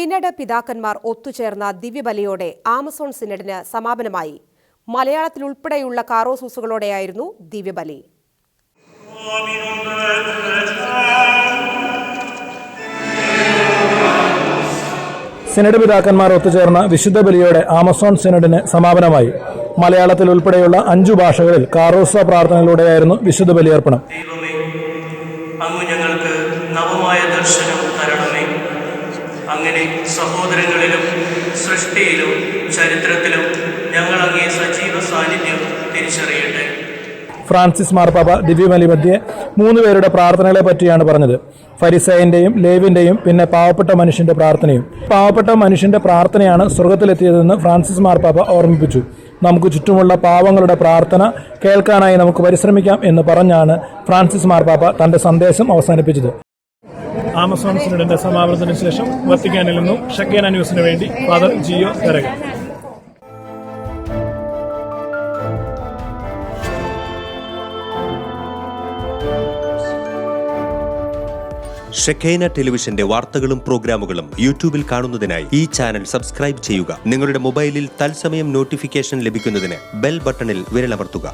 Synod പിതാക്കന്മാർ ഒത്തുചേർന്ന ദിവ്യബലിയോടെ Amazon സിനഡിന് സമാപനമായി. മലയാളത്തിലുൾപ്പെടെയുള്ള കാറോസൂസുകളോടെയായിരുന്നു ദിവ്യബലി. Synod പിതാക്കന്മാർ ഒത്തുചേർന്ന വിശുദ്ധ ബലിയോടെ ആമസോൺ സിനഡിന് സമാപനമായി. മലയാളത്തിൽ ഉൾപ്പെടെയുള്ള 5 ഭാഷകളിൽ കാറോസ പ്രാർത്ഥനകളിലൂടെയായിരുന്നു വിശുദ്ധ ബലിയർപ്പണം. അങ്ങ് ഞങ്ങൾക്ക് നവമായ ദർശനം തരണമേ. അങ്ങനെ സഹോദരങ്ങളിലും സൃഷ്ടിയിലും ചരിത്രത്തിലും ഞങ്ങൾ അങ്ങേ സജീവ സാന്നിധ്യം തിരിച്ചറിയട്ടെ. ഫ്രാൻസിസ് മാർപ്പാപ്പ ദിവ്യബലി മധ്യേ 3 പേരുടെ പ്രാർത്ഥനകളെ പറ്റിയാണ് പറഞ്ഞത്. ഫരിസേയന്റെയും ലേവിന്റെയും പിന്നെ പാവപ്പെട്ട മനുഷ്യന്റെ പ്രാർത്ഥനയും. പാവപ്പെട്ട മനുഷ്യന്റെ പ്രാർത്ഥനയാണ് സ്വർഗത്തിലെത്തിയതെന്ന് ഫ്രാൻസിസ് മാർപ്പാപ്പ ഓർമ്മിപ്പിച്ചു. നമുക്ക് ചുറ്റുമുള്ള പാവങ്ങളുടെ പ്രാർത്ഥന കേൾക്കാനായി നമുക്ക് പരിശ്രമിക്കാം എന്ന് പറഞ്ഞാണ് ഫ്രാൻസിസ് മാർപ്പാപ്പ തന്റെ സന്ദേശം അവസാനിപ്പിച്ചത്. ആമസോൺ സിനഡിന്റെ സമാപനത്തിന് ശേഷം വത്തിക്കാനിൽ നിന്നും ഷക്കേന ന്യൂസിന് വേണ്ടി ഫാദർ ജിയോ തെരക. ഷെക്കൈന ടെലിവിഷന്റെ വാർത്തകളും പ്രോഗ്രാമുകളും യൂട്യൂബിൽ കാണുന്നതിനായി ഈ ചാനൽ സബ്സ്ക്രൈബ് ചെയ്യുക. നിങ്ങളുടെ മൊബൈലിൽ തത്സമയം നോട്ടിഫിക്കേഷൻ ലഭിക്കുന്നതിന് ബെൽ ബട്ടണിൽ വിരലമർത്തുക.